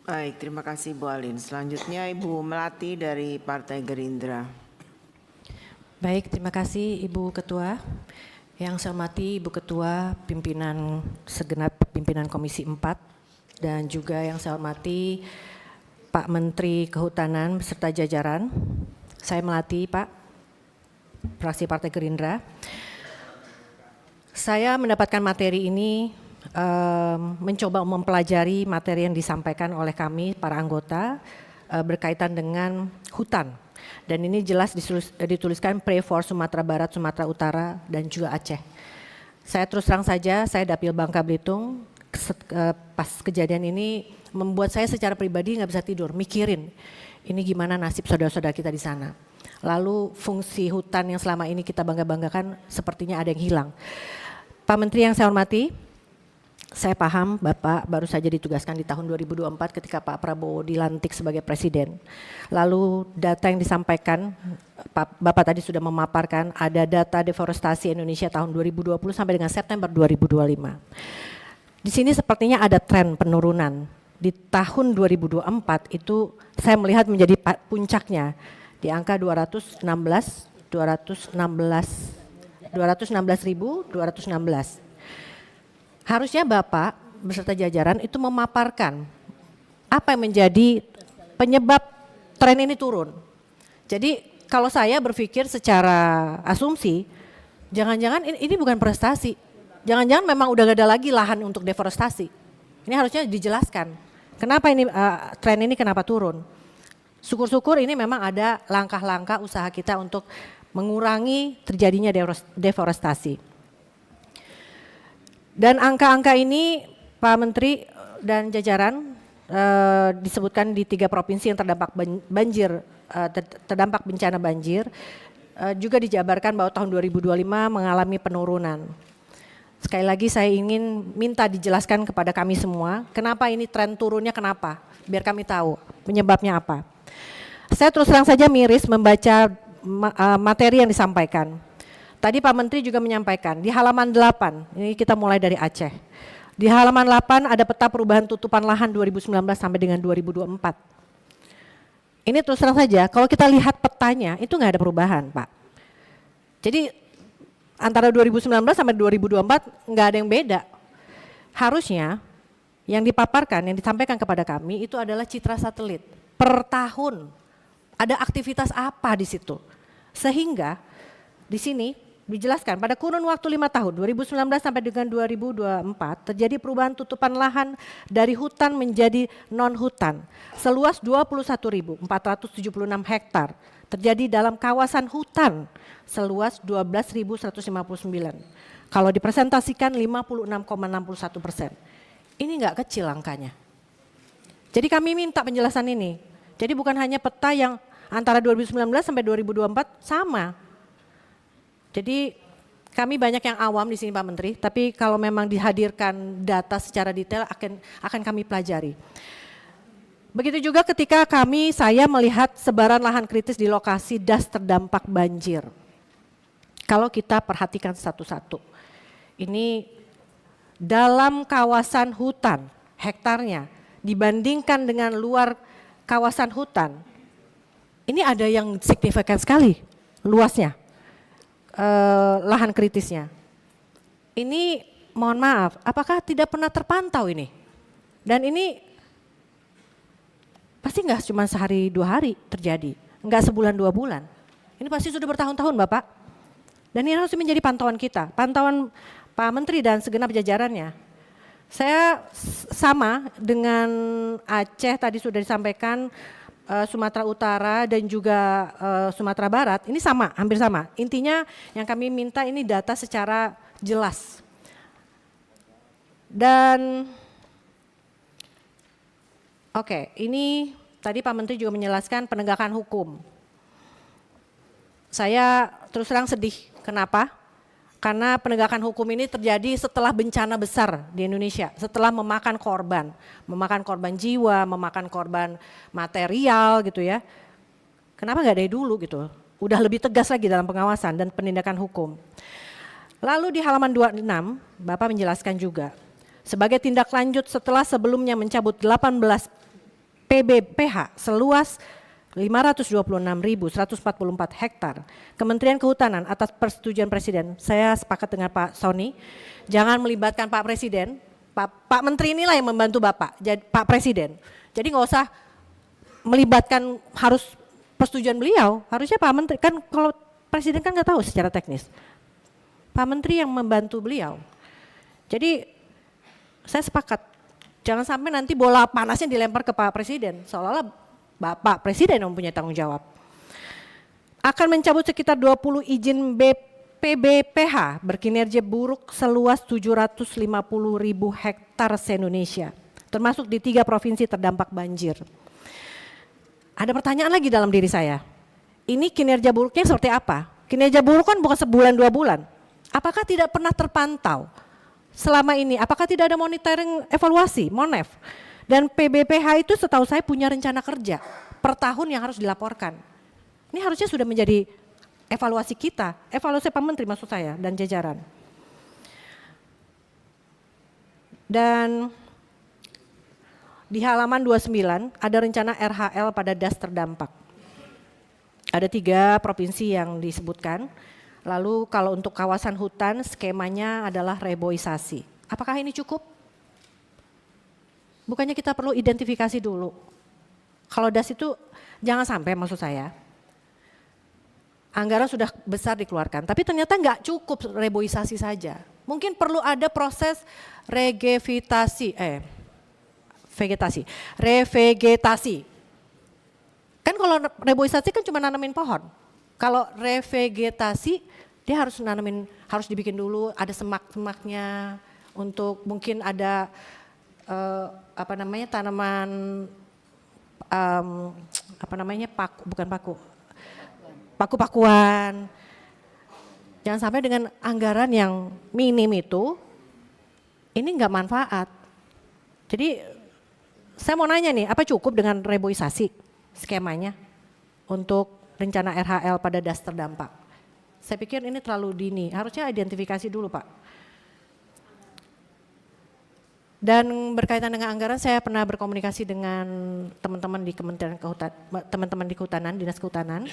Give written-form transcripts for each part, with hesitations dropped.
Baik, terima kasih Bu Alin. Selanjutnya Ibu Melati dari Partai Gerindra. Baik, terima kasih Ibu Ketua. Yang saya hormati Ibu Ketua, pimpinan segenap pimpinan Komisi 4, dan juga yang saya hormati Pak Menteri Kehutanan beserta jajaran. Saya Melati, Pak, fraksi Partai Gerindra. Saya mendapatkan materi ini mencoba mempelajari materi yang disampaikan oleh kami para anggota berkaitan dengan hutan. Dan ini jelas dituliskan Pray for Sumatera Barat, Sumatera Utara, dan juga Aceh. Saya terus terang saja, saya Dapil Bangka Belitung, pas kejadian ini membuat saya secara pribadi nggak bisa tidur, mikirin ini gimana nasib saudara-saudara kita di sana. Lalu fungsi hutan yang selama ini kita bangga-banggakan sepertinya ada yang hilang. Pak Menteri yang saya hormati, saya paham Bapak baru saja ditugaskan di tahun 2024 ketika Pak Prabowo dilantik sebagai presiden. Lalu data yang disampaikan, Bapak tadi sudah memaparkan ada data deforestasi Indonesia tahun 2020 sampai dengan September 2025. Di sini sepertinya ada tren penurunan. Di tahun 2024 itu saya melihat menjadi puncaknya di angka 216.216. Harusnya Bapak beserta jajaran itu memaparkan apa yang menjadi penyebab tren ini turun. Jadi kalau saya berpikir secara asumsi, jangan-jangan ini bukan prestasi. Jangan-jangan memang udah gak ada lagi lahan untuk deforestasi. Ini harusnya dijelaskan. Kenapa ini tren ini kenapa turun? Syukur-syukur ini memang ada langkah-langkah usaha kita untuk mengurangi terjadinya deforestasi. Dan angka-angka ini Pak Menteri dan jajaran disebutkan di 3 provinsi yang terdampak banjir, terdampak bencana banjir, juga dijabarkan bahwa tahun 2025 mengalami penurunan. Sekali lagi saya ingin minta dijelaskan kepada kami semua, kenapa ini tren turunnya kenapa, biar kami tahu penyebabnya apa. Saya terus terang saja miris membaca materi yang disampaikan. Tadi Pak Menteri juga menyampaikan di halaman 8, ini kita mulai dari Aceh. Di halaman 8 ada peta perubahan tutupan lahan 2019 sampai dengan 2024. Ini terus terang saja, kalau kita lihat petanya itu nggak ada perubahan Pak. Jadi antara 2019 sampai 2024 nggak ada yang beda. Harusnya yang dipaparkan, yang disampaikan kepada kami itu adalah citra satelit. Per tahun ada aktivitas apa di situ. Sehingga di sini dijelaskan pada kurun waktu 5 tahun 2019 sampai dengan 2024 terjadi perubahan tutupan lahan dari hutan menjadi non hutan seluas 21.476 hektar terjadi dalam kawasan hutan seluas 12.159. Kalau dipresentasikan 56,61%. Ini enggak kecil angkanya. Jadi kami minta penjelasan ini. Jadi bukan hanya peta yang antara 2019 sampai 2024 sama. Jadi kami banyak yang awam di sini Pak Menteri, tapi kalau memang dihadirkan data secara detail akan kami pelajari. Begitu juga ketika saya melihat sebaran lahan kritis di lokasi das terdampak banjir. Kalau kita perhatikan satu-satu, ini dalam kawasan hutan hektarnya dibandingkan dengan luar kawasan hutan, ini ada yang signifikan sekali luasnya. Lahan kritisnya. Ini mohon maaf, apakah tidak pernah terpantau ini? Dan ini pasti enggak cuma sehari 2 hari terjadi, enggak sebulan 2 bulan. Ini pasti sudah bertahun-tahun Bapak. Dan ini harus menjadi pantauan kita, pantauan Pak Menteri dan segenap jajarannya. Saya sama dengan Aceh tadi sudah disampaikan, Sumatera Utara dan juga Sumatera Barat ini sama, hampir sama. Intinya yang kami minta ini data secara jelas. Dan ini tadi Pak Menteri juga menjelaskan penegakan hukum. Saya terus terang sedih, kenapa? Karena penegakan hukum ini terjadi setelah bencana besar di Indonesia, setelah memakan korban jiwa, memakan korban material gitu ya. Kenapa nggak dari dulu gitu? Udah lebih tegas lagi dalam pengawasan dan penindakan hukum. Lalu di halaman 26, Bapak menjelaskan juga, sebagai tindak lanjut setelah sebelumnya mencabut 18 PBPH seluas 526.144 hektar. Kementerian Kehutanan atas persetujuan Presiden, saya sepakat dengan Pak Sony, jangan melibatkan Pak Presiden, Pak Menteri inilah yang membantu Bapak, Pak Presiden. Jadi nggak usah melibatkan harus persetujuan beliau, harusnya Pak Menteri, kan kalau Presiden kan nggak tahu secara teknis. Pak Menteri yang membantu beliau. Jadi saya sepakat, jangan sampai nanti bola panasnya dilempar ke Pak Presiden, seolah-olah Bapak Presiden yang mempunyai tanggung jawab. Akan mencabut sekitar 20 izin PBPH berkinerja buruk seluas 750.000 hektar se-Indonesia, termasuk di 3 provinsi terdampak banjir. Ada pertanyaan lagi dalam diri saya, ini kinerja buruknya seperti apa? Kinerja buruk kan bukan sebulan 2 bulan. Apakah tidak pernah terpantau selama ini? Apakah tidak ada monitoring evaluasi, MONEV? Dan PBPH itu setahu saya punya rencana kerja per tahun yang harus dilaporkan. Ini harusnya sudah menjadi evaluasi kita, evaluasi Pak Menteri maksud saya dan jajaran. Dan di halaman 29 ada rencana RHL pada das terdampak. Ada 3 provinsi yang disebutkan. Lalu kalau untuk kawasan hutan skemanya adalah reboisasi. Apakah ini cukup? Bukannya kita perlu identifikasi dulu. Kalau das itu jangan sampai maksud saya. Anggaran sudah besar dikeluarkan, tapi ternyata nggak cukup reboisasi saja. Mungkin perlu ada proses revegetasi. Kan kalau reboisasi kan cuma nanamin pohon. Kalau revegetasi dia harus harus dibikin dulu ada semak-semaknya untuk mungkin ada tanaman paku-pakuan. Jangan sampai dengan anggaran yang minim itu ini enggak manfaat. Jadi saya mau nanya nih, apa cukup dengan reboisasi skemanya untuk rencana RHL pada das terdampak? Saya pikir ini terlalu dini, harusnya identifikasi dulu Pak. Dan berkaitan dengan anggaran, saya pernah berkomunikasi dengan teman-teman di Kementerian Kehutanan, teman-teman di Kehutanan, Dinas Kehutanan,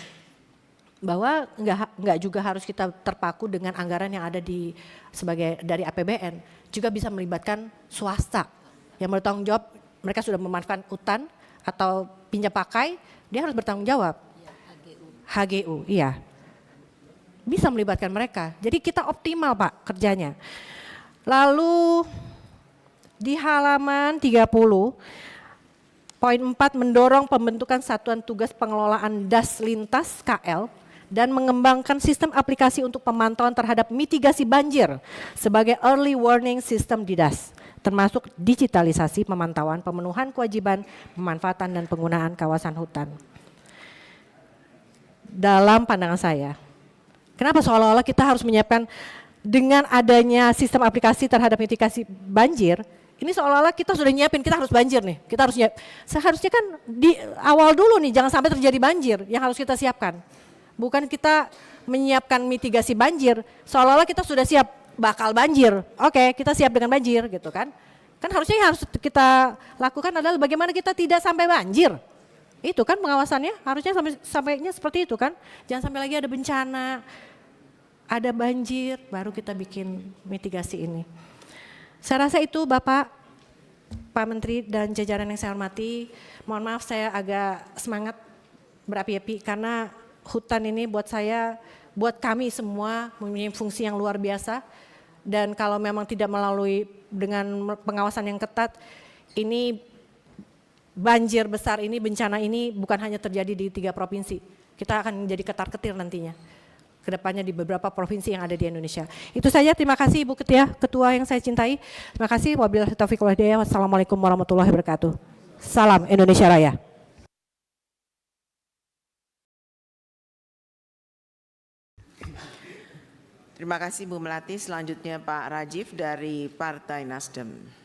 bahwa enggak juga harus kita terpaku dengan anggaran yang ada dari APBN, juga bisa melibatkan swasta yang bertanggung jawab. Mereka sudah memanfaatkan hutan atau pinjam pakai, dia harus bertanggung jawab. HGU, iya. Bisa melibatkan mereka. Jadi kita optimal Pak kerjanya. Lalu di halaman 30, poin 4 mendorong pembentukan satuan tugas pengelolaan das lintas KL dan mengembangkan sistem aplikasi untuk pemantauan terhadap mitigasi banjir sebagai early warning system di das, termasuk digitalisasi pemantauan pemenuhan kewajiban pemanfaatan dan penggunaan kawasan hutan. Dalam pandangan saya, kenapa seolah-olah kita harus menyiapkan dengan adanya sistem aplikasi terhadap mitigasi banjir, ini seolah-olah kita sudah nyiapin, kita harus banjir nih, kita harus nyiap. Seharusnya kan di awal dulu nih, jangan sampai terjadi banjir yang harus kita siapkan. Bukan kita menyiapkan mitigasi banjir, seolah-olah kita sudah siap bakal banjir. Oke, kita siap dengan banjir gitu kan. Kan harusnya yang harus kita lakukan adalah bagaimana kita tidak sampai banjir. Itu kan pengawasannya, harusnya sampainya seperti itu kan. Jangan sampai lagi ada bencana, ada banjir, baru kita bikin mitigasi ini. Saya rasa itu Bapak, Pak Menteri dan jajaran yang saya hormati. Mohon maaf saya agak semangat berapi-api karena hutan ini buat saya, buat kami semua mempunyai fungsi yang luar biasa. Dan kalau memang tidak melalui dengan pengawasan yang ketat, ini banjir besar ini, bencana ini bukan hanya terjadi di 3 provinsi. Kita akan menjadi ketar-ketir nantinya. Kedepannya di beberapa provinsi yang ada di Indonesia. Itu saja, terima kasih Ibu Ketua yang saya cintai. Terima kasih, wabillahi taufiq wal hidayah. Wassalamualaikum warahmatullahi wabarakatuh. Salam Indonesia Raya. Terima kasih Bu Melati. Selanjutnya Pak Rajiv dari Partai Nasdem.